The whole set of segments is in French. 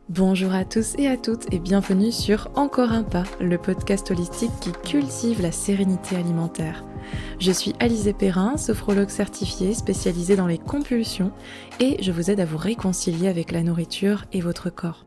Bonjour à tous et à toutes et bienvenue sur Encore un pas, le podcast holistique qui cultive la sérénité alimentaire. Je suis Alizée Perrin, sophrologue certifiée spécialisée dans les compulsions et je vous aide à vous réconcilier avec la nourriture et votre corps.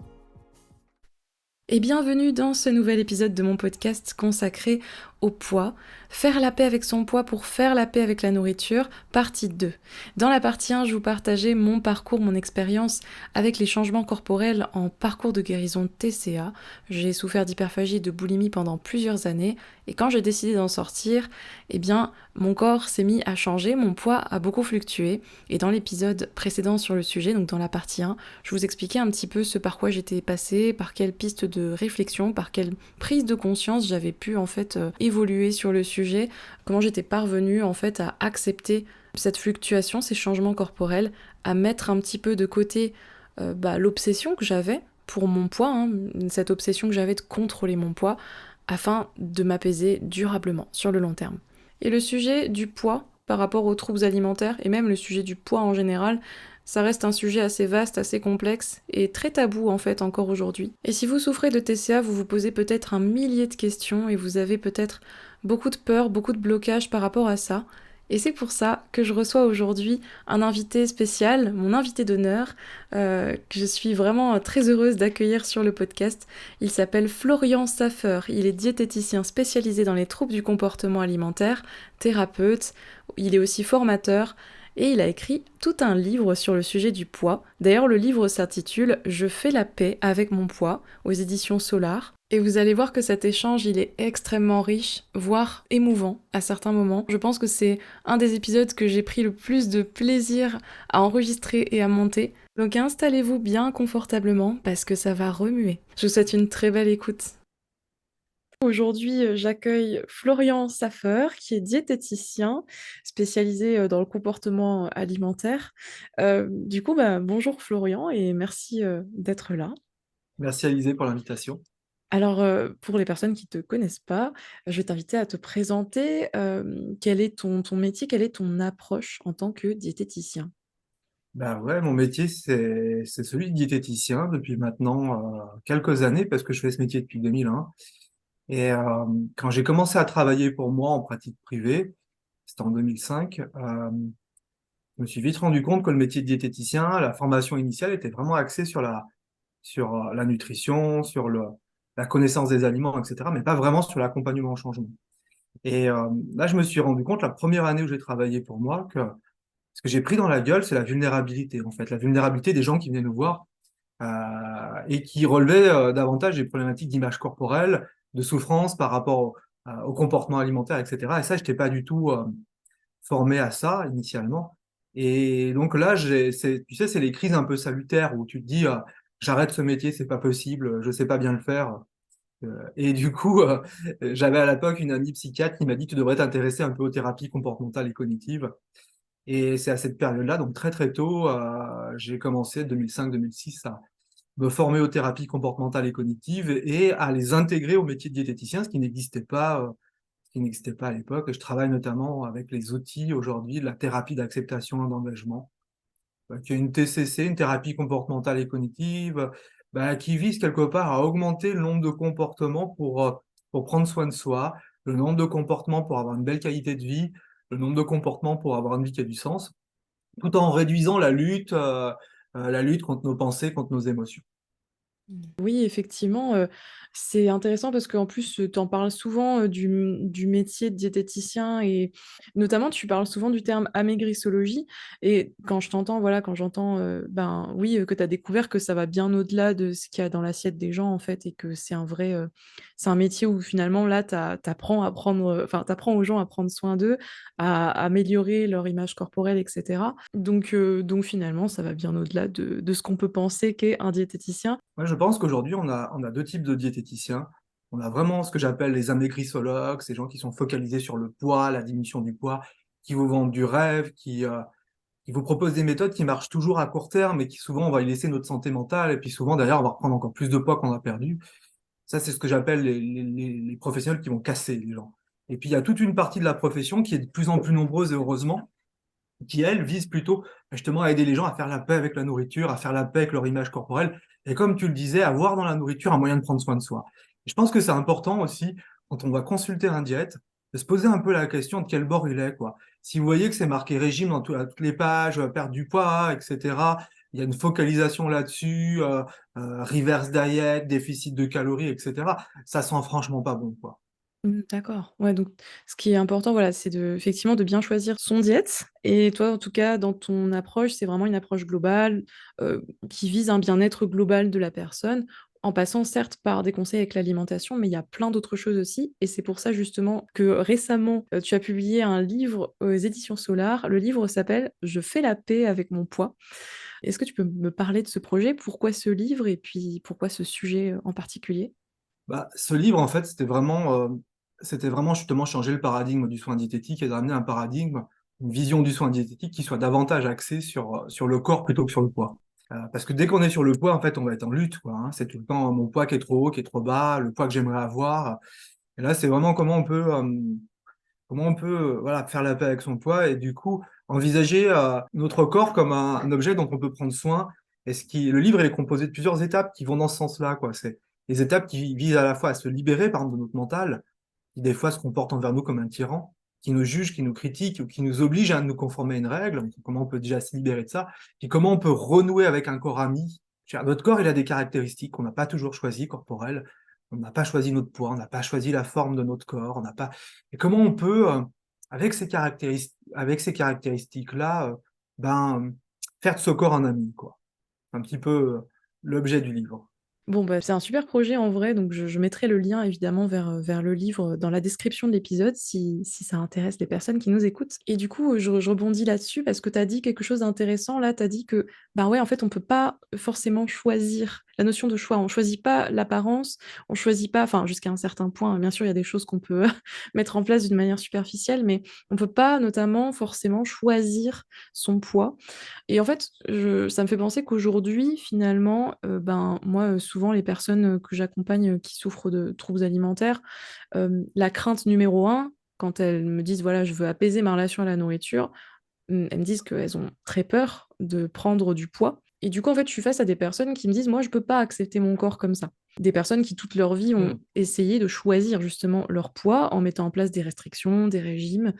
Et bienvenue dans ce nouvel épisode de mon podcast consacré au poids, faire la paix avec son poids pour faire la paix avec la nourriture, partie 2. Dans la partie 1, je vous partageais mon parcours, mon expérience avec les changements corporels en parcours de guérison TCA. J'ai souffert d'hyperphagie et de boulimie pendant plusieurs années et quand j'ai décidé d'en sortir, eh bien mon corps s'est mis à changer, mon poids a beaucoup fluctué et dans l'épisode précédent sur le sujet, donc dans la partie 1, je vous expliquais un petit peu ce par quoi j'étais passée, par quelle piste de réflexion, par quelle prise de conscience j'avais pu en fait évoluer sur le sujet, comment j'étais parvenue en fait à accepter cette fluctuation, ces changements corporels, à mettre un petit peu de côté l'obsession que j'avais pour mon poids, cette obsession que j'avais de contrôler mon poids, afin de m'apaiser durablement sur le long terme. Et le sujet du poids par rapport aux troubles alimentaires, et même le sujet du poids en général, ça reste un sujet assez vaste, assez complexe, et très tabou en fait encore aujourd'hui. Et si vous souffrez de TCA, vous vous posez peut-être un millier de questions, et vous avez peut-être beaucoup de peur, beaucoup de blocage par rapport à ça. Et c'est pour ça que je reçois aujourd'hui un invité spécial, mon invité d'honneur, que je suis vraiment très heureuse d'accueillir sur le podcast. Il s'appelle Florian Saffer, il est diététicien spécialisé dans les troubles du comportement alimentaire, thérapeute, il est aussi formateur, et il a écrit tout un livre sur le sujet du poids. D'ailleurs, le livre s'intitule Je fais la paix avec mon poids, aux éditions Solar. Et vous allez voir que cet échange, il est extrêmement riche, voire émouvant à certains moments. Je pense que c'est un des épisodes que j'ai pris le plus de plaisir à enregistrer et à monter. Donc installez-vous bien confortablement parce que ça va remuer. Je vous souhaite une très belle écoute. Aujourd'hui, j'accueille Florian Saffer, qui est diététicien spécialisé dans le comportement alimentaire. Du coup, bonjour Florian et merci d'être là. Merci Alizé pour l'invitation. Alors, pour les personnes qui ne te connaissent pas, je vais t'inviter à te présenter. Quel est ton métier? Quelle est ton approche en tant que diététicien? Bah ouais, mon métier c'est celui de diététicien depuis maintenant quelques années parce que je fais ce métier depuis 2001. Et quand j'ai commencé à travailler pour moi en pratique privée, c'était en 2005, je me suis vite rendu compte que le métier de diététicien, la formation initiale était vraiment axée sur la nutrition, la connaissance des aliments, etc., mais pas vraiment sur l'accompagnement au changement. Et là, je me suis rendu compte la première année où j'ai travaillé pour moi que ce que j'ai pris dans la gueule, c'est la vulnérabilité, en fait, la vulnérabilité des gens qui venaient nous voir et qui relevaient davantage des problématiques d'image corporelle, de souffrance par rapport au comportement alimentaire, etc. Et ça, je n'étais pas du tout formé à ça initialement. Et donc là, tu sais, c'est les crises un peu salutaires où tu te dis, j'arrête ce métier, c'est pas possible, je sais pas bien le faire. Et du coup, j'avais à l'époque une amie psychiatre qui m'a dit, tu devrais t'intéresser un peu aux thérapies comportementales et cognitives. Et c'est à cette période-là, donc très très tôt, j'ai commencé 2005-2006 à me former aux thérapies comportementales et cognitives et à les intégrer au métier de diététicien, ce qui n'existait pas à l'époque. Je travaille notamment avec les outils aujourd'hui de la thérapie d'acceptation et d'engagement, qui est une TCC, une thérapie comportementale et cognitive, qui vise quelque part à augmenter le nombre de comportements pour prendre soin de soi, le nombre de comportements pour avoir une belle qualité de vie, le nombre de comportements pour avoir une vie qui a du sens tout en réduisant la lutte contre nos pensées, contre nos émotions. Oui, effectivement, c'est intéressant parce qu'en plus, tu en parles souvent, du métier de diététicien et notamment tu parles souvent du terme amaigrissologie et quand je t'entends, voilà, quand j'entends, oui, que tu as découvert que ça va bien au-delà de ce qu'il y a dans l'assiette des gens, en fait et que c'est un vrai, c'est un métier où finalement là, t'apprends à prendre, tu aux gens à prendre soin d'eux, à améliorer leur image corporelle et cetera. Donc finalement, ça va bien au-delà de ce qu'on peut penser qu'est un diététicien. Moi, je pense qu'aujourd'hui, on a deux types de diététiciens. On a vraiment ce que j'appelle les amaigrissologues, ces gens qui sont focalisés sur le poids, la diminution du poids, qui vous vendent du rêve, qui vous proposent des méthodes qui marchent toujours à court terme, mais qui souvent, on va y laisser notre santé mentale, et puis souvent, derrière, on va reprendre encore plus de poids qu'on a perdu. Ça, c'est ce que j'appelle les professionnels qui vont casser les gens. Et puis, il y a toute une partie de la profession qui est de plus en plus nombreuse, et heureusement, qui, elle, vise plutôt justement à aider les gens à faire la paix avec la nourriture, à faire la paix avec leur image corporelle, et comme tu le disais, avoir dans la nourriture un moyen de prendre soin de soi. Et je pense que c'est important aussi, quand on va consulter un diète, de se poser un peu la question de quel bord il est, quoi. Si vous voyez que c'est marqué régime à toutes les pages, perdre du poids, etc., il y a une focalisation là-dessus, reverse diet, déficit de calories, etc., ça sent franchement pas bon, quoi. D'accord. Ouais, donc ce qui est important, voilà, c'est effectivement de bien choisir son diète et toi, en tout cas, dans ton approche, c'est vraiment une approche globale, qui vise un bien-être global de la personne, en passant certes par des conseils avec l'alimentation, mais il y a plein d'autres choses aussi et c'est pour ça justement que récemment, tu as publié un livre aux éditions Solar. Le livre s'appelle «Je fais la paix avec mon poids». Est-ce que tu peux me parler de ce projet? Pourquoi ce livre et puis pourquoi ce sujet, en particulier? Bah, ce livre, en fait, c'était vraiment justement changer le paradigme du soin diététique et d'amener un paradigme, une vision du soin diététique qui soit davantage axée sur le corps plutôt que sur le poids. Parce que dès qu'on est sur le poids, en fait, on va être en lutte, quoi, hein. C'est tout le temps mon poids qui est trop haut, qui est trop bas, le poids que j'aimerais avoir. Et là, c'est vraiment comment on peut voilà, faire la paix avec son poids et du coup envisager notre corps comme un objet dont on peut prendre soin. Le livre il est composé de plusieurs étapes qui vont dans ce sens-là, quoi. C'est des étapes qui visent à la fois à se libérer, par exemple, de notre mental, qui des fois se comporte envers nous comme un tyran, qui nous juge, qui nous critique ou qui nous oblige à nous conformer à une règle. Donc, comment on peut déjà se libérer de ça? Puis comment on peut renouer avec un corps ami? Notre corps, il a des caractéristiques qu'on n'a pas toujours choisies, corporelles. On n'a pas choisi notre poids, on n'a pas choisi la forme de notre corps, on n'a pas. Et comment on peut, avec ces caractéristiques-là, faire de ce corps un ami, quoi. C'est un petit peu l'objet du livre. Bon, bah, c'est un super projet en vrai, donc je mettrai le lien évidemment vers le livre dans la description de l'épisode si ça intéresse les personnes qui nous écoutent. Et du coup, je rebondis là-dessus parce que tu as dit quelque chose d'intéressant là, tu as dit que, bah, ouais, en fait, on peut pas forcément choisir la notion de choix. On choisit pas l'apparence, on choisit pas enfin, jusqu'à un certain point, bien sûr, il y a des choses qu'on peut mettre en place d'une manière superficielle, mais on peut pas notamment forcément choisir son poids. Et en fait, je ça me fait penser qu'aujourd'hui, finalement, ben, moi, souvent les personnes, que j'accompagne, qui souffrent de troubles alimentaires, la crainte numéro un, quand elles me disent: «Voilà, je veux apaiser ma relation à la nourriture», elles me disent qu'elles ont très peur de prendre du poids et du coup, en fait, je suis face à des personnes qui me disent: «Moi, je peux pas accepter mon corps comme ça». Des personnes qui, toute leur vie, ont Mm. essayé de choisir justement leur poids en mettant en place des restrictions, des régimes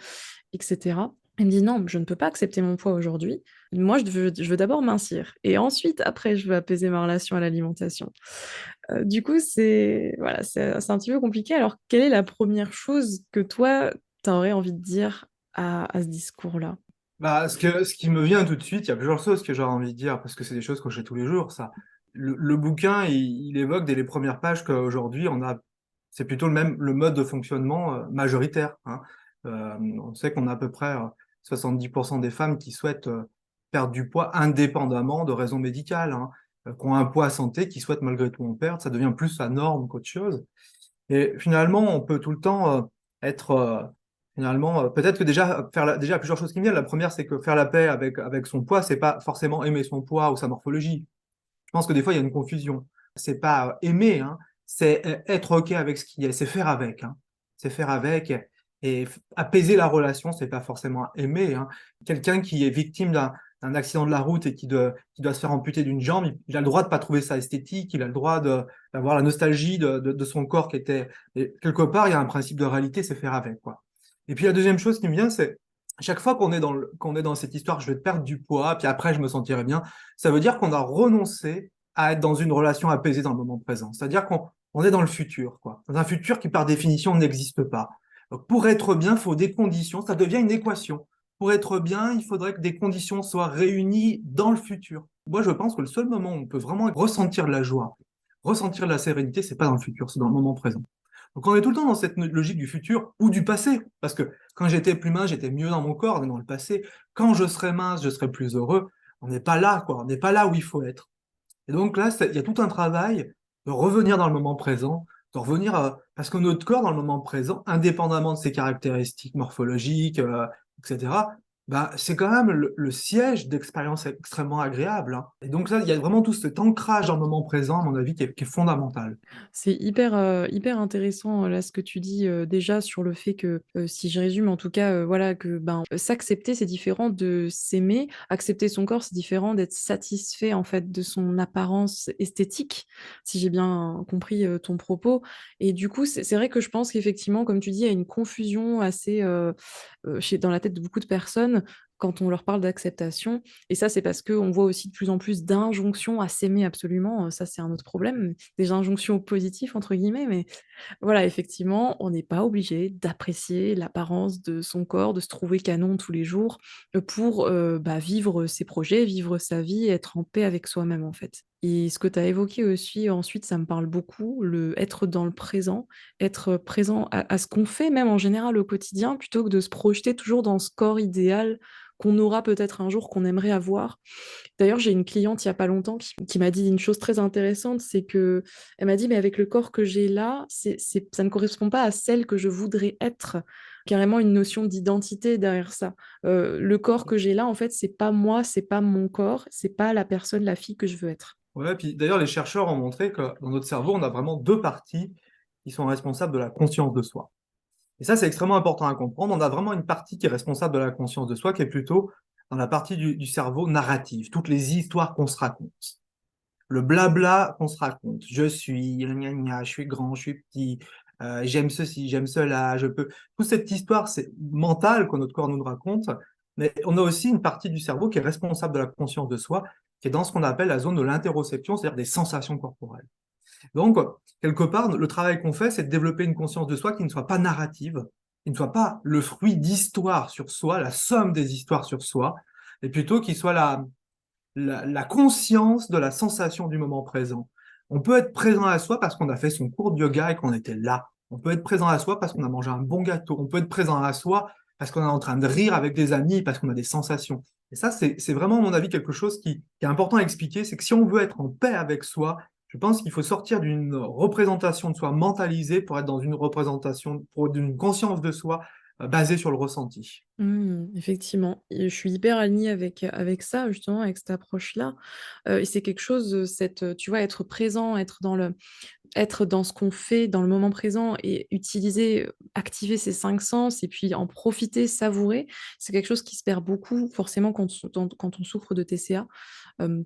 et cetera. Elle me dit: «Non, je ne peux pas accepter mon poids aujourd'hui. Moi, je veux d'abord mincir et ensuite, après, je veux apaiser ma relation à l'alimentation». Du coup, c'est un petit peu compliqué. Alors, quelle est la première chose que toi, tu aurais envie de dire à ce discours-là? Bah, ce qui me vient tout de suite, il y a plusieurs choses que j'aurais envie de dire, parce que c'est des choses que je fais tous les jours, ça. Le bouquin, il évoque dès les premières pages qu'aujourd'hui, c'est plutôt le mode de fonctionnement majoritaire, hein. On sait qu'on a à peu près 70% des femmes qui souhaitent perdre du poids indépendamment de raisons médicales, hein, qui ont un poids à santé, qui souhaitent malgré tout en perdre. Ça devient plus la norme qu'autre chose. Et finalement, on peut tout le temps être finalement peut-être que déjà plusieurs choses qui me viennent. La première, c'est que faire la paix avec son poids, c'est pas forcément aimer son poids ou sa morphologie. Je pense que des fois, il y a une confusion. C'est pas aimer, hein, c'est être OK avec ce qui est, c'est faire avec, hein. C'est faire avec apaiser la relation, c'est pas forcément aimer, hein. Quelqu'un qui est victime d'un accident de la route et qui doit se faire amputer d'une jambe, il a le droit de pas trouver ça esthétique, il a le droit d'avoir la nostalgie de son corps qui était. Et quelque part, il y a un principe de réalité, c'est faire avec, quoi. Et puis la deuxième chose qui me vient, c'est chaque fois qu'on est dans cette histoire, je vais perdre du poids, puis après je me sentirai bien, ça veut dire qu'on a renoncé à être dans une relation apaisée dans le moment présent. C'est-à-dire qu'on est dans le futur, quoi. Dans un futur qui, par définition, n'existe pas. Donc, pour être bien, il faut des conditions. Ça devient une équation. Pour être bien, il faudrait que des conditions soient réunies dans le futur. Moi, je pense que le seul moment où on peut vraiment ressentir de la joie, ressentir de la sérénité, c'est pas dans le futur, c'est dans le moment présent. Donc, on est tout le temps dans cette logique du futur ou du passé. Parce que quand j'étais plus mince, j'étais mieux dans mon corps, dans le passé. Quand je serai mince, je serai plus heureux. On n'est pas là, quoi. On n'est pas là où il faut être. Et donc là, il y a tout un travail de revenir dans le moment présent, de revenir parce que notre corps, dans le moment présent, indépendamment de ses caractéristiques morphologiques, etc., bah, c'est quand même le siège d'expériences extrêmement agréables, hein. Et donc là, il y a vraiment tout cet ancrage dans le moment présent, à mon avis, qui est fondamental. C'est hyper intéressant, là, ce que tu dis, déjà sur le fait que, si je résume en tout cas, voilà que, ben, s'accepter, c'est différent de s'aimer. Accepter son corps, c'est différent d'être satisfait, en fait, de son apparence esthétique, si j'ai bien compris, ton propos et du coup, c'est vrai que je pense qu'effectivement, comme tu dis, il y a une confusion assez, chez dans la tête de beaucoup de personnes quand on leur parle d'acceptation et ça, c'est parce qu'on voit aussi de plus en plus d'injonctions à s'aimer absolument, ça, c'est un autre problème. Des injonctions «positives» entre guillemets, mais voilà, effectivement, on n'est pas obligé d'apprécier l'apparence de son corps, de se trouver canon tous les jours, pour, bah, vivre ses projets, vivre sa vie, être en paix avec soi-même, en fait. Et ce que tu as évoqué aussi ensuite, ça me parle beaucoup, le être dans le présent, être présent à ce qu'on fait même en général au quotidien, plutôt que de se projeter toujours dans ce corps idéal qu'on aura peut-être un jour, qu'on aimerait avoir. D'ailleurs, j'ai une cliente il y a pas longtemps qui m'a dit une chose très intéressante, c'est que elle m'a dit: «Mais avec le corps que j'ai là, ça ne correspond pas à celle que je voudrais être». Carrément une notion d'identité derrière ça. Le corps que j'ai là, en fait, c'est pas moi, c'est pas mon corps, c'est pas la personne, la fille que je veux être. Ouais, puis d'ailleurs, les chercheurs ont montré que dans notre cerveau, on a vraiment deux parties qui sont responsables de la conscience de soi. Et ça, c'est extrêmement important à comprendre. On a vraiment une partie qui est responsable de la conscience de soi, qui est plutôt dans la partie du cerveau narrative, toutes les histoires qu'on se raconte, le blabla qu'on se raconte. Je suis, gna gna, je suis grand, je suis petit, j'aime ceci, j'aime cela, je peux. Toute cette histoire, c'est mentale que notre corps nous raconte, mais on a aussi une partie du cerveau qui est responsable de la conscience de soi, qui est dans ce qu'on appelle la zone de l'interoception, c'est-à-dire des sensations corporelles. Donc, quelque part, le travail qu'on fait, c'est de développer une conscience de soi qui ne soit pas narrative, qui ne soit pas le fruit d'histoires sur soi, la somme des histoires sur soi, mais plutôt qui soit la conscience de la sensation du moment présent. On peut être présent à soi parce qu'on a fait son cours de yoga et qu'on était là. On peut être présent à soi parce qu'on a mangé un bon gâteau. On peut être présent à soi parce qu'on est en train de rire avec des amis, parce qu'on a des sensations. Et ça, c'est vraiment, à mon avis, quelque chose qui est important à expliquer. C'est que si on veut être en paix avec soi, je pense qu'il faut sortir d'une représentation de soi mentalisée pour être dans une représentation, pour d'une conscience de soi basée sur le ressenti. Effectivement et je suis hyper alignée avec ça justement, avec cette approche-là, et c'est quelque chose, tu vois, être présent, être dans ce qu'on fait, dans le moment présent et utiliser, activer ses 5 sens et puis en profiter, savourer, c'est quelque chose qui se perd beaucoup forcément quand on souffre de TCA,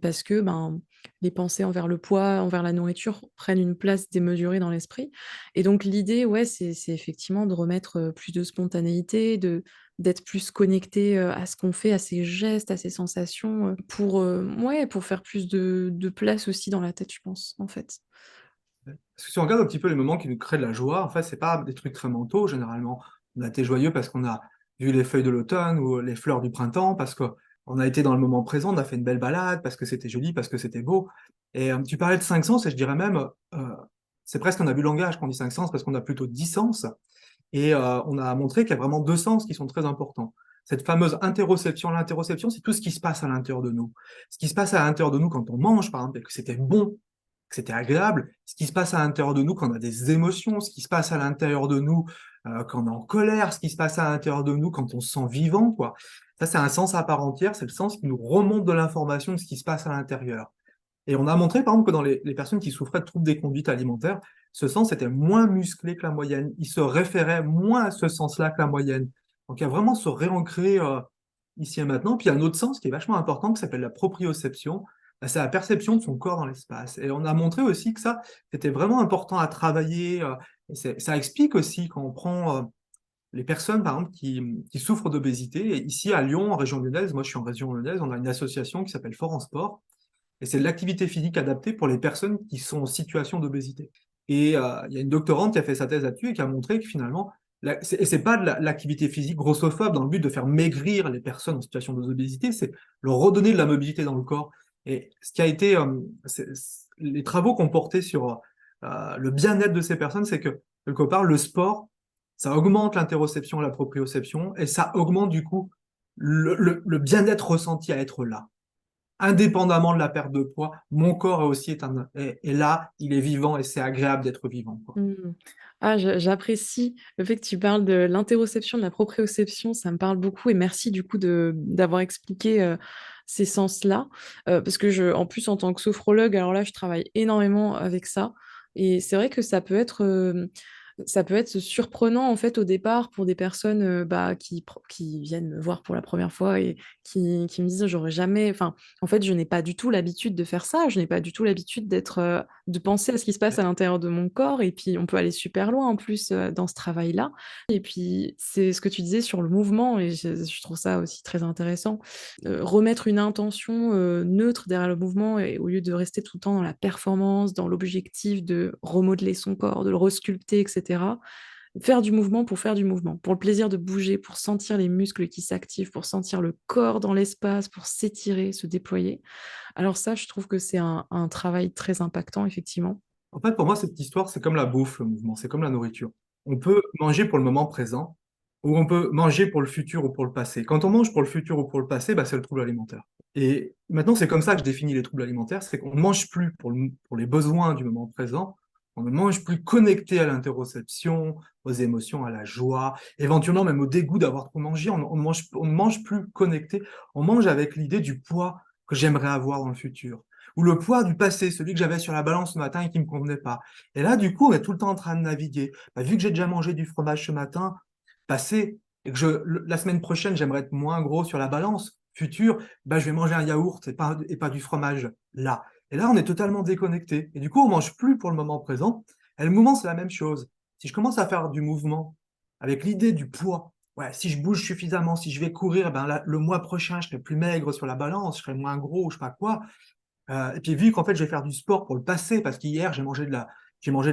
parce que, ben, les pensées envers le poids, envers la nourriture prennent une place démesurée dans l'esprit et donc l'idée, ouais, c'est effectivement de remettre, plus de spontanéité, d'être plus connecté, à ce qu'on fait, à ses gestes, à ses sensations, pour, ouais, pour faire plus de place aussi dans la tête, je pense, en fait. Parce que si on regarde un petit peu les moments qui nous créent de la joie, en fait, c'est pas des trucs très mentaux, généralement. On a été joyeux parce qu'on a vu les feuilles de l'automne ou les fleurs du printemps, parce qu'on a été dans le moment présent, on a fait une belle balade, parce que c'était joli, parce que c'était beau. Et tu parlais de cinq sens, et je dirais même, c'est presque un abus de langage qu'on dit cinq sens, parce qu'on a plutôt 10 sens. Et on a montré qu'il y a vraiment deux sens qui sont très importants. Cette fameuse interoception, l'interoception, c'est tout ce qui se passe à l'intérieur de nous. Ce qui se passe à l'intérieur de nous quand on mange, par exemple, et que c'était bon, que c'était agréable, ce qui se passe à l'intérieur de nous quand on a des émotions, ce qui se passe à l'intérieur de nous quand on est en colère, ce qui se passe à l'intérieur de nous quand on se sent vivant, quoi. Ça, c'est un sens à part entière, c'est le sens qui nous remonte de l'information de ce qui se passe à l'intérieur. Et on a montré, par exemple, que dans les personnes qui souffraient de troubles des conduites alimentaires, ce sens était moins musclé que la moyenne. Il se référait moins à ce sens-là que la moyenne. Donc, il y a vraiment se réancrer ici et maintenant. Puis, il y a un autre sens qui est vachement important, qui s'appelle la proprioception. Bah, c'est la perception de son corps dans l'espace. Et on a montré aussi que ça, c'était vraiment important à travailler. Et ça explique aussi quand on prend les personnes, par exemple, qui souffrent d'obésité. Et ici, à Lyon, en région lyonnaise, moi je suis en région lyonnaise, on a une association qui s'appelle Fort en Sport. Et c'est de l'activité physique adaptée pour les personnes qui sont en situation d'obésité. Et il y a une doctorante qui a fait sa thèse là-dessus et qui a montré que finalement, et c'est pas de l'activité physique grossophobe dans le but de faire maigrir les personnes en situation d'obésité, c'est leur redonner de la mobilité dans le corps. Et ce qui a été, les travaux qu'on portait sur le bien-être de ces personnes, c'est que quelque part, le sport, ça augmente l'interoception et la proprioception, et ça augmente du coup le bien-être ressenti à être là indépendamment de la perte de poids, mon corps est aussi est là, il est vivant et c'est agréable d'être vivant, quoi. Mmh. Ah, j'apprécie le fait que tu parles de l'interoception, de la proprioception, ça me parle beaucoup et merci du coup d'avoir expliqué ces sens-là. Parce que en plus, en tant que sophrologue, alors là, je travaille énormément avec ça. Et c'est vrai que ça peut être surprenant en fait au départ pour des personnes bah, qui viennent me voir pour la première fois et qui me disent j'aurais jamais, enfin, en fait, je n'ai pas du tout l'habitude de faire ça, je n'ai pas du tout l'habitude de penser à ce qui se passe à l'intérieur de mon corps et puis on peut aller super loin en plus, dans ce travail-là et puis c'est ce que tu disais sur le mouvement et je trouve ça aussi très intéressant. Remettre une intention, neutre derrière le mouvement et au lieu de rester tout le temps dans la performance, dans l'objectif de remodeler son corps, de le resculpter et cetera. Faire du mouvement pour faire du mouvement, pour le plaisir de bouger, pour sentir les muscles qui s'activent, pour sentir le corps dans l'espace, pour s'étirer, se déployer. Alors ça, je trouve que c'est un travail très impactant, effectivement. En fait, pour moi, cette histoire, c'est comme la bouffe, le mouvement, c'est comme la nourriture. On peut manger pour le moment présent, ou on peut manger pour le futur ou pour le passé. Quand on mange pour le futur ou pour le passé, bah, c'est le trouble alimentaire. Et maintenant, c'est comme ça que je définis les troubles alimentaires, c'est qu'on ne mange plus pour les besoins du moment présent, on ne mange plus connecté à l'interoception, aux émotions, à la joie, éventuellement même au dégoût d'avoir trop mangé, on ne mange plus connecté, on mange avec l'idée du poids que j'aimerais avoir dans le futur ou le poids du passé, celui que j'avais sur la balance ce matin et qui ne me convenait pas. Et là, du coup, on est tout le temps en train de naviguer. Bah, vu que j'ai déjà mangé du fromage ce matin, passé, et que la semaine prochaine, j'aimerais être moins gros sur la balance future, bah, je vais manger un yaourt et pas du fromage là. Et là, on est totalement déconnecté. Et du coup, on mange plus pour le moment présent. Et le mouvement, c'est la même chose. Si je commence à faire du mouvement avec l'idée du poids, ouais, si je bouge suffisamment, si je vais courir, ben là, le mois prochain, je serai plus maigre sur la balance, je serai moins gros, je sais pas quoi. Et puis vu qu'en fait je vais faire du sport pour le passé, parce qu'hier j'ai mangé de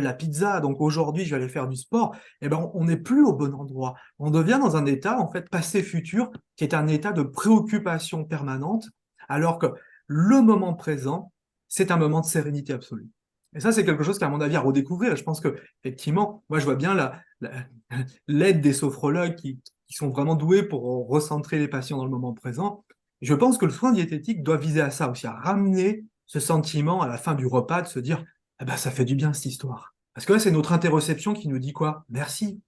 la pizza, donc aujourd'hui je vais aller faire du sport, et ben on n'est plus au bon endroit. On devient dans un état en fait passé-futur, qui est un état de préoccupation permanente, alors que le moment présent, c'est un moment de sérénité absolue. Et ça, c'est quelque chose qu'à mon avis à redécouvrir. Je pense que effectivement, moi je vois bien l'aide des sophrologues qui sont vraiment doués pour recentrer les patients dans le moment présent. Je pense que le soin diététique doit viser à ça aussi, à ramener ce sentiment à la fin du repas, de se dire, ah ben, ça fait du bien cette histoire. Parce que là, c'est notre interoception qui nous dit quoi? Merci,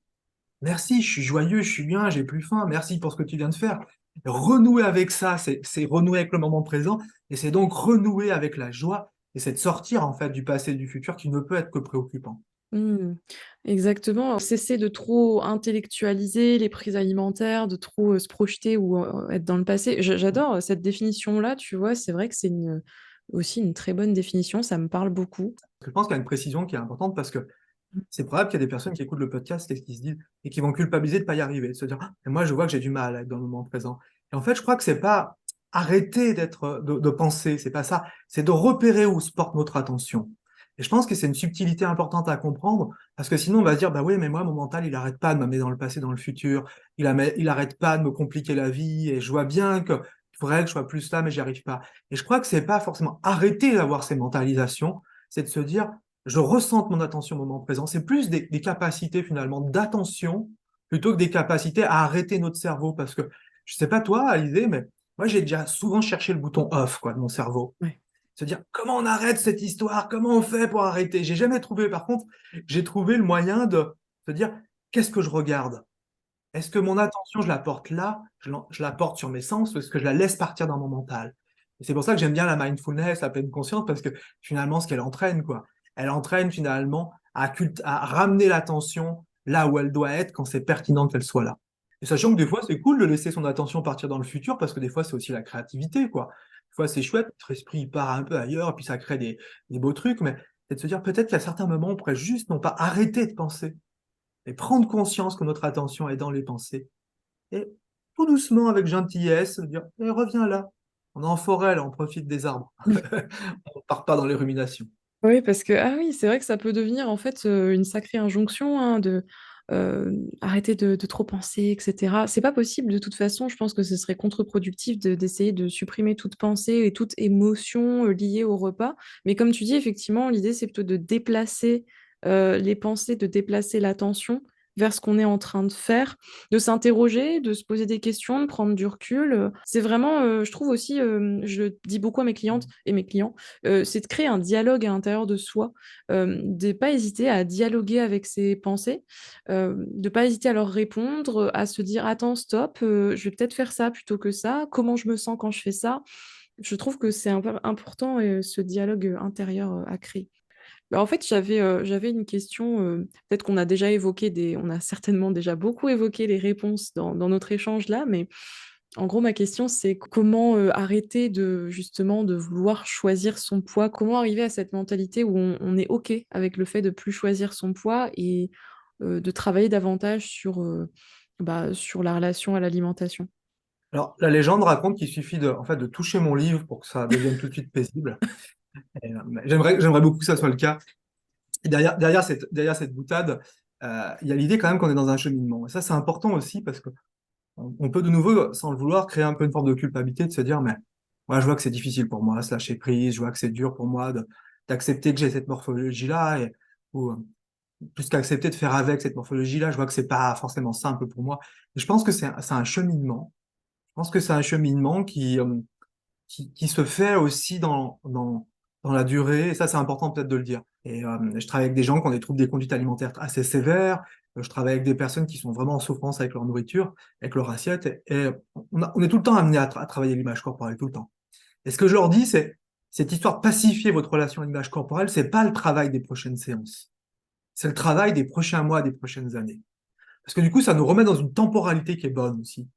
merci, je suis joyeux, je suis bien, j'ai plus faim, merci pour ce que tu viens de faire. Renouer avec ça, c'est renouer avec le moment présent, et c'est donc renouer avec la joie, et c'est de sortir en fait du passé et du futur qui ne peut être que préoccupant. Mmh. Exactement, cesser de trop intellectualiser les prises alimentaires, de trop, se projeter ou, être dans le passé. J'adore, cette définition-là, tu vois? C'est vrai que c'est aussi une très bonne définition, ça me parle beaucoup. Je pense qu'il y a une précision qui est importante parce que Mmh. c'est probable qu'il y a des personnes qui écoutent le podcast et qui se disent et qui vont culpabiliser de ne pas y arriver, de se dire: «Ah, mais moi, je vois que j'ai du mal à être dans le moment présent». Et en fait, je crois que c'est pas arrêter de penser, c'est pas ça, c'est de repérer où se porte notre attention. Et je pense que c'est une subtilité importante à comprendre parce que sinon on va se dire: «Bah oui, mais moi, mon mental, il arrête pas de m'amener dans le passé, dans le futur, il arrête pas de me compliquer la vie et je vois bien qu'il faudrait que je sois plus là, mais j'y arrive pas». Et je crois que c'est pas forcément arrêter d'avoir ces mentalisations, c'est de se dire: je ressente mon attention au moment présent. C'est plus des capacités finalement d'attention plutôt que des capacités à arrêter notre cerveau. Parce que je sais pas toi, Alizé, mais moi j'ai déjà souvent cherché le bouton off quoi, de mon cerveau. Ouais. Se dire comment on arrête cette histoire, comment on fait pour arrêter. J'ai jamais trouvé. Par contre, j'ai trouvé le moyen de se dire qu'est-ce que je regarde. Est-ce que mon attention, je la porte là, je la porte sur mes sens, ou est-ce que je la laisse partir dans mon mental? Et c'est pour ça que j'aime bien la mindfulness, la pleine conscience, parce que finalement, ce qu'elle entraîne, quoi, elle entraîne finalement à ramener l'attention là où elle doit être quand c'est pertinent qu'elle soit là. Et sachant que des fois, c'est cool de laisser son attention partir dans le futur, parce que des fois, c'est aussi la créativité, quoi. Des fois, c'est chouette, notre esprit il part un peu ailleurs, et puis ça crée des beaux trucs, mais c'est de se dire peut-être qu'à certains moments, on pourrait juste non pas arrêter de penser, et prendre conscience que notre attention est dans les pensées. Et tout doucement, avec gentillesse, dire reviens là. On est en forêt, là, on profite des arbres. On part pas dans les ruminations. Oui, parce que ah oui, c'est vrai que ça peut devenir en fait, une sacrée injonction, hein, arrêter de trop penser et cetera. C'est pas possible de toute façon, je pense que ce serait contre-productif d'essayer de supprimer toute pensée et toute émotion, liée au repas. Mais comme tu dis, effectivement, l'idée, c'est plutôt de déplacer, les pensées, de déplacer l'attention vers ce qu'on est en train de faire, de s'interroger, de se poser des questions, de prendre du recul. C'est vraiment, je trouve aussi, je le dis beaucoup à mes clientes et mes clients, c'est de créer un dialogue à l'intérieur de soi, de pas hésiter à dialoguer avec ses pensées, de pas hésiter à leur répondre, à se dire: «Attends, stop, je vais peut-être faire ça plutôt que ça. Comment je me sens quand je fais ça?» Je trouve que c'est important, ce dialogue, intérieur, à créer. Bah, en fait, j'avais une question, peut-être qu'on a déjà évoqué on a certainement déjà beaucoup évoqué les réponses dans notre échange là, mais en gros, ma question, c'est comment, arrêter de justement de vouloir choisir son poids? Comment arriver à cette mentalité où on est OK avec le fait de plus choisir son poids et de travailler davantage sur, sur la relation à l'alimentation? Alors, la légende raconte qu'il suffit en fait, de toucher mon livre pour que ça devienne tout de suite paisible. Mais j'aimerais beaucoup que ça soit le cas. Et derrière cette boutade, il y a l'idée quand même qu'on est dans un cheminement. Et ça, c'est important aussi parce que on peut de nouveau, sans le vouloir, créer un peu une forme de culpabilité, de se dire, mais moi, je vois que c'est difficile pour moi, se lâcher prise, je vois que c'est dur pour moi d'accepter que j'ai cette morphologie-là, ou plus qu'accepter de faire avec cette morphologie-là, je vois que c'est pas forcément simple pour moi. Et je pense que c'est un cheminement. Je pense que c'est un cheminement qui se fait aussi dans la durée, et ça c'est important peut-être de le dire. Et je travaille avec des gens qui ont des troubles des conduites alimentaires assez sévères, je travaille avec des personnes qui sont vraiment en souffrance avec leur nourriture, avec leur assiette, et on est tout le temps amené à travailler l'image corporelle, tout le temps. Et ce que je leur dis, c'est cette histoire de pacifier votre relation à l'image corporelle, c'est pas le travail des prochaines séances, c'est le travail des prochains mois, des prochaines années. Parce que du coup, ça nous remet dans une temporalité qui est bonne aussi.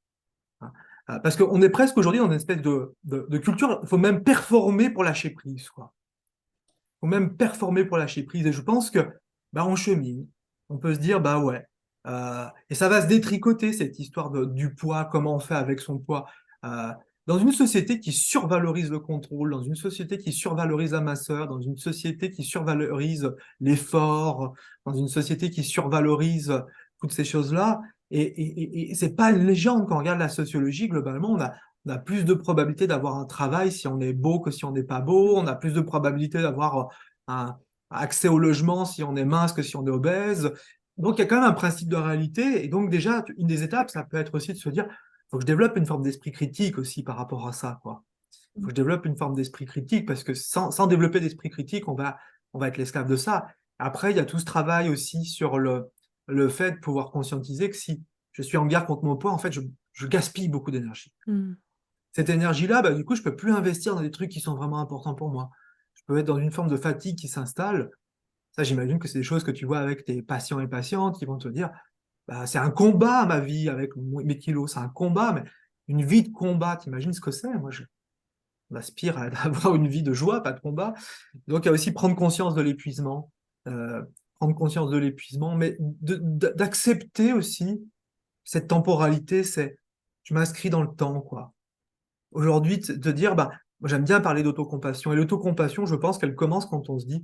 Hein. Parce qu'on est presque aujourd'hui dans une espèce de culture, il faut même performer pour lâcher prise, quoi. Il faut même performer pour lâcher prise. Et je pense que, bah, on chemine. On peut se dire, bah ouais. Et ça va se détricoter, cette histoire du poids, comment on fait avec son poids. Euh, dans une société qui survalorise le contrôle, dans une société qui survalorise la minceur, dans une société qui survalorise l'effort, dans une société qui survalorise toutes ces choses-là. Et c'est pas une légende quand on regarde la sociologie, globalement, on a plus de probabilité d'avoir un travail si on est beau que si on n'est pas beau, on a plus de probabilité d'avoir un accès au logement si on est mince que si on est obèse. Donc il y a quand même un principe de réalité, et donc déjà, une des étapes, ça peut être aussi de se dire, il faut que je développe une forme d'esprit critique aussi par rapport à ça, quoi. Il faut que je développe une forme d'esprit critique, parce que sans développer d'esprit critique, on va être l'esclave de ça. Après, il y a tout ce travail aussi sur le fait de pouvoir conscientiser que si je suis en guerre contre mon poids, en fait, je gaspille beaucoup d'énergie. Mmh. Cette énergie-là, bah, du coup, je peux plus investir dans des trucs qui sont vraiment importants pour moi. Je peux être dans une forme de fatigue qui s'installe. Ça, j'imagine que c'est des choses que tu vois avec tes patients et patientes qui vont te dire, bah, c'est un combat, ma vie, avec mes kilos, c'est un combat, mais une vie de combat, t'imagines ce que c'est? Moi, on aspire à avoir une vie de joie, pas de combat. Donc, il y a aussi prendre conscience de l'épuisement, euh, prendre conscience de l'épuisement, mais d'accepter aussi cette temporalité, c'est, je m'inscris dans le temps, quoi. Aujourd'hui, de dire, bah, moi j'aime bien parler d'autocompassion. Et l'autocompassion, je pense qu'elle commence quand on se dit,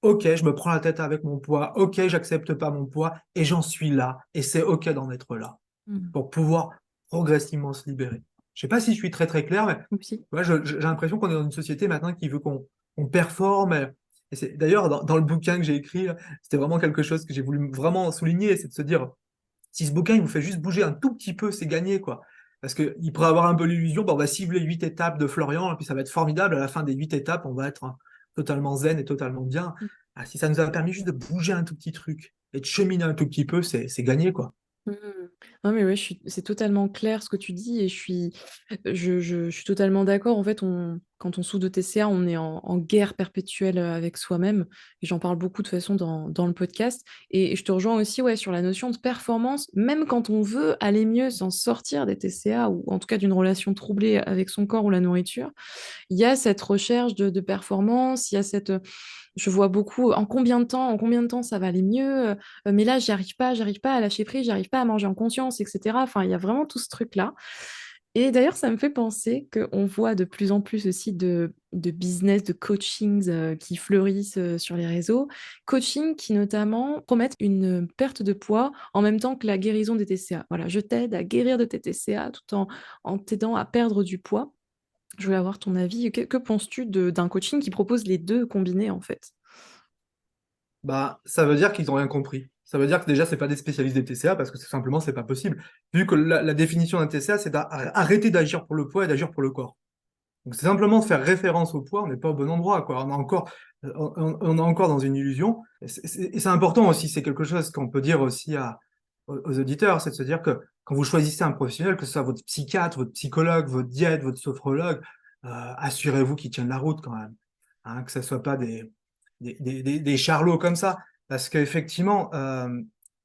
OK, je me prends la tête avec mon poids, OK, j'accepte pas mon poids, et j'en suis là, et c'est OK d'en être là, Mmh. pour pouvoir progressivement se libérer. Je sais pas si je suis très très clair, mais Oui. ouais, j'ai l'impression qu'on est dans une société maintenant qui veut qu'on performe. Et c'est d'ailleurs dans le bouquin que j'ai écrit, là, c'était vraiment quelque chose que j'ai voulu vraiment souligner, c'est de se dire, si ce bouquin il vous fait juste bouger un tout petit peu, c'est gagné, quoi. Parce qu'il pourrait avoir un peu l'illusion, bah, on va cibler 8 étapes de Florian, et puis ça va être formidable. À la fin des 8 étapes, on va être totalement zen et totalement bien. Ah, si ça nous a permis juste de bouger un tout petit truc et de cheminer un tout petit peu, c'est gagné, quoi. Mmh. Non, mais ouais, c'est totalement clair ce que tu dis et je suis totalement d'accord. En fait, quand on souffre de TCA, on est en guerre perpétuelle, avec soi-même et j'en parle beaucoup de toute façon dans le podcast et je te rejoins aussi, ouais, sur la notion de performance. Même quand on veut aller mieux, s'en sortir des TCA ou en tout cas d'une relation troublée avec son corps ou la nourriture, il y a cette recherche de performance, il y a cette, je vois beaucoup en combien de temps ça va aller mieux, mais là j'arrive pas à lâcher prise, j'arrive pas à manger en conscience et cetera. Enfin, il y a vraiment tout ce truc-là et d'ailleurs ça me fait penser qu'on voit de plus en plus aussi de business, de coachings, qui fleurissent, sur les réseaux. Coaching qui notamment promettent une perte de poids en même temps que la guérison des TCA. Voilà, je t'aide à guérir de tes TCA tout en t'aidant à perdre du poids. Je voulais avoir ton avis. Que penses-tu d'un coaching qui propose les 2 combinés, en fait? Bah, ça veut dire qu'ils n'ont rien compris. Ça veut dire que déjà, c'est pas des spécialistes des TCA parce que simplement, c'est pas possible. Vu que la définition d'un TCA, c'est d'arrêter d'agir pour le poids et d'agir pour le corps. Donc, c'est simplement de faire référence au poids, on n'est pas au bon endroit, quoi. On est encore dans une illusion. Et c'est important aussi, c'est quelque chose qu'on peut dire aussi aux auditeurs, c'est de se dire que quand vous choisissez un professionnel, que ce soit votre psychiatre, votre psychologue, votre diète, votre sophrologue, assurez-vous qu'il tienne la route quand même. Hein, que ce ne soit pas des charlots comme ça. Parce qu'effectivement,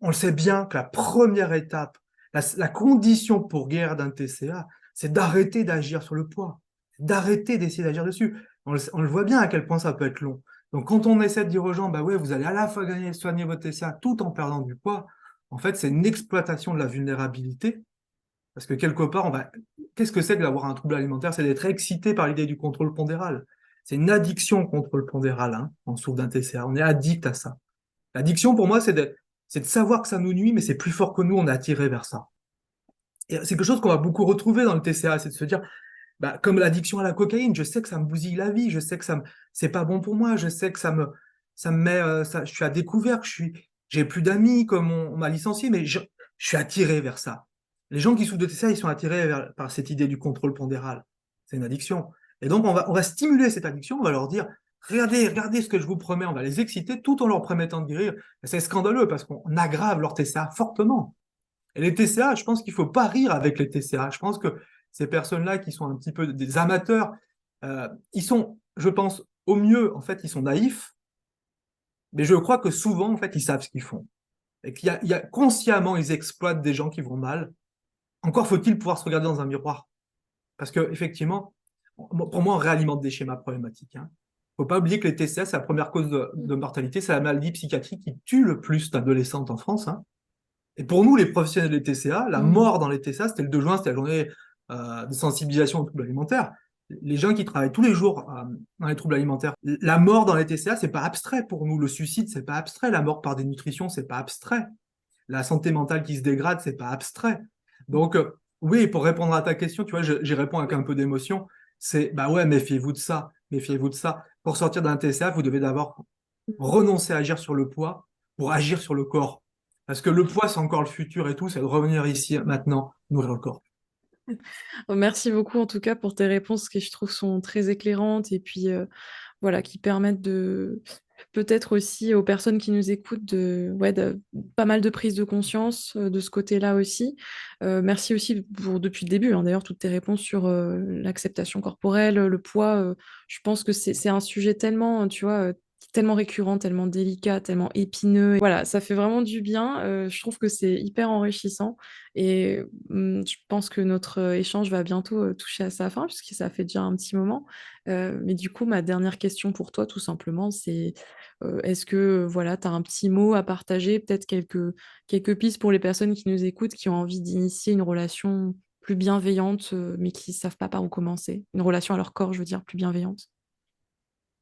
on le sait bien que la première étape, la condition pour guérir d'un TCA, c'est d'arrêter d'agir sur le poids, d'arrêter d'essayer d'agir dessus. On le voit bien à quel point ça peut être long. Donc, quand on essaie de dire aux gens, bah ouais, vous allez à la fois gagner, soigner votre TCA tout en perdant du poids, en fait, c'est une exploitation de la vulnérabilité. Parce que quelque part, qu'est-ce que c'est que d'avoir un trouble alimentaire? C'est d'être excité par l'idée du contrôle pondéral. C'est une addiction au contrôle pondéral, hein, on souffre d'un TCA. On est addict à ça. L'addiction, pour moi, c'est de savoir que ça nous nuit, mais c'est plus fort que nous, on est attiré vers ça. Et c'est quelque chose qu'on va beaucoup retrouver dans le TCA, c'est de se dire, bah, comme l'addiction à la cocaïne, je sais que ça me bousille la vie, je sais que c'est pas bon pour moi, je sais que ça me met, je suis à découvert, j'ai plus d'amis, comme on m'a licencié, mais je suis attiré vers ça. Les gens qui souffrent de TCA, ils sont attirés par cette idée du contrôle pondéral. C'est une addiction. Et donc, on va stimuler cette addiction, on va leur dire, regardez ce que je vous promets, on va les exciter tout en leur promettant de guérir. C'est scandaleux parce qu'on aggrave leur TCA fortement. Et les TCA, je pense qu'il ne faut pas rire avec les TCA. Je pense que ces personnes-là qui sont un petit peu des amateurs, ils sont, je pense, au mieux, en fait, ils sont naïfs, mais je crois que souvent, en fait, ils savent ce qu'ils font. Et consciemment, ils exploitent des gens qui vont mal. Encore faut-il pouvoir se regarder dans un miroir. Parce que, effectivement, pour moi, on réalimente des schémas problématiques. Il ne faut pas oublier que les TCA, c'est la première cause de mortalité, c'est la maladie psychiatrique qui tue le plus d'adolescentes en France. Et pour nous, les professionnels des TCA, la mort dans les TCA, c'était le 2 juin, c'était la journée de sensibilisation aux troubles alimentaires. Les gens qui travaillent tous les jours dans les troubles alimentaires, la mort dans les TCA, c'est pas abstrait pour nous. Le suicide, c'est pas abstrait. La mort par dénutrition, c'est pas abstrait. La santé mentale qui se dégrade, c'est pas abstrait. Donc, oui, pour répondre à ta question, tu vois, j'y réponds avec un peu d'émotion. C'est, bah ouais, méfiez-vous de ça. Méfiez-vous de ça. Pour sortir d'un TCA, vous devez d'abord renoncer à agir sur le poids pour agir sur le corps. Parce que le poids, c'est encore le futur et tout, c'est de revenir ici, maintenant, nourrir le corps. Merci beaucoup en tout cas pour tes réponses qui je trouve sont très éclairantes et puis voilà qui permettent de peut-être aussi aux personnes qui nous écoutent de pas mal de prise de conscience de ce côté-là aussi. Merci aussi pour depuis le début hein, d'ailleurs toutes tes réponses sur l'acceptation corporelle, le poids. Je pense que c'est un sujet tellement tu vois tellement récurrent, tellement délicat, tellement épineux. Voilà, ça fait vraiment du bien. Je trouve que c'est hyper enrichissant et je pense que notre échange va bientôt toucher à sa fin, puisque ça fait déjà un petit moment. Mais du coup, ma dernière question pour toi, tout simplement, c'est est-ce que voilà, tu as un petit mot à partager, peut-être quelques pistes pour les personnes qui nous écoutent, qui ont envie d'initier une relation plus bienveillante, mais qui ne savent pas par où commencer? Une relation à leur corps, je veux dire, plus bienveillante.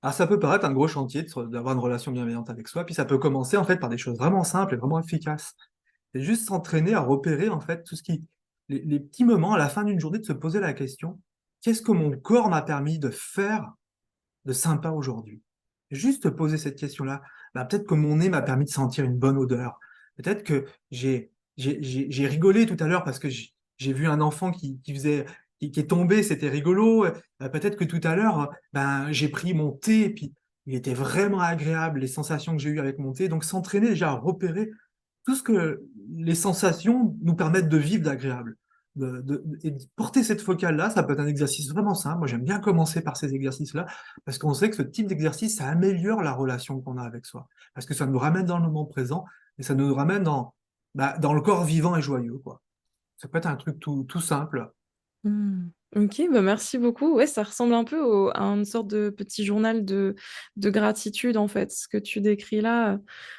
Alors, ça peut paraître un gros chantier d'avoir une relation bienveillante avec soi, puis ça peut commencer en fait par des choses vraiment simples et vraiment efficaces. C'est juste s'entraîner à repérer en fait les petits moments à la fin d'une journée de se poser la question, qu'est-ce que mon corps m'a permis de faire de sympa aujourd'hui? Juste poser cette question-là. Bah, peut-être que mon nez m'a permis de sentir une bonne odeur. Peut-être que j'ai rigolé tout à l'heure parce que j'ai vu un enfant qui est tombé, c'était rigolo. Peut-être que tout à l'heure, ben, j'ai pris mon thé et puis il était vraiment agréable, les sensations que j'ai eues avec mon thé. Donc s'entraîner déjà à repérer tout ce que les sensations nous permettent de vivre d'agréable. Et de porter cette focale-là, ça peut être un exercice vraiment simple. Moi, j'aime bien commencer par ces exercices-là, parce qu'on sait que ce type d'exercice, ça améliore la relation qu'on a avec soi. Parce que ça nous ramène dans le moment présent, et ça nous ramène dans le corps vivant et joyeux, quoi. Ça peut être un truc tout simple. Mmh. OK, bah, merci beaucoup. Ouais, ça ressemble un peu à une sorte de petit journal de gratitude, en fait, ce que tu décris là,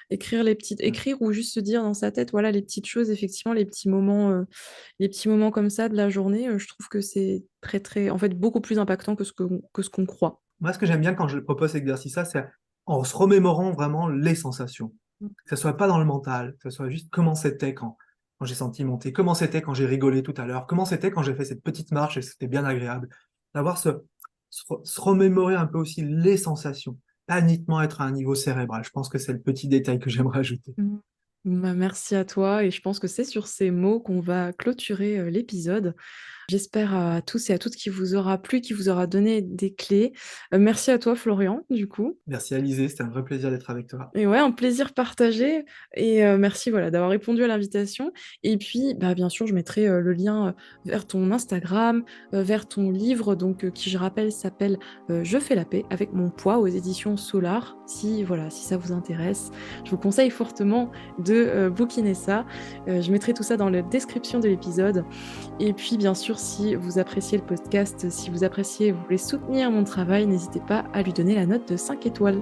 écrire ou juste se dire dans sa tête, voilà, les petites choses, effectivement, les petits moments comme ça de la journée, je trouve que c'est très, très en fait, beaucoup plus impactant que ce qu'on croit. Moi, ce que j'aime bien quand je propose cet exercice-là, c'est en se remémorant vraiment les sensations. Mmh. Que ce soit pas dans le mental, que ce soit juste comment c'était quand j'ai senti monter, comment c'était quand j'ai rigolé tout à l'heure, comment c'était quand j'ai fait cette petite marche et c'était bien agréable. D'avoir se remémorer un peu aussi les sensations, pas uniquement être à un niveau cérébral. Je pense que c'est le petit détail que j'aimerais ajouter. Mmh. Bah, merci à toi et je pense que c'est sur ces mots qu'on va clôturer, l'épisode. J'espère à tous et à toutes qu'il vous aura plu, qu'il vous aura donné des clés. Merci à toi Florian, du coup. Merci Alizé, c'était un vrai plaisir d'être avec toi. Et ouais, un plaisir partagé et merci, voilà, d'avoir répondu à l'invitation et puis, bah, bien sûr, je mettrai, le lien, vers ton Instagram, vers ton livre donc qui, je rappelle, s'appelle, «Je fais la paix avec mon poids» aux éditions Solar. Si, voilà, si ça vous intéresse, je vous conseille fortement de, bouquiner ça. Je mettrai tout ça dans la description de l'épisode et puis, bien sûr, si vous appréciez le podcast, si vous appréciez, vous voulez soutenir mon travail, n'hésitez pas à lui donner la note de 5 étoiles.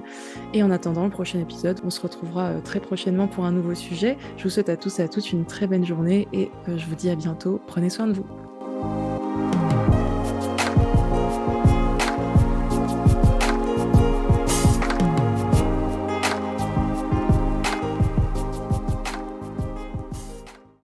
Et en attendant le prochain épisode, on se retrouvera très prochainement pour un nouveau sujet. Je vous souhaite à tous et à toutes une très belle journée et je vous dis à bientôt. Prenez soin de vous.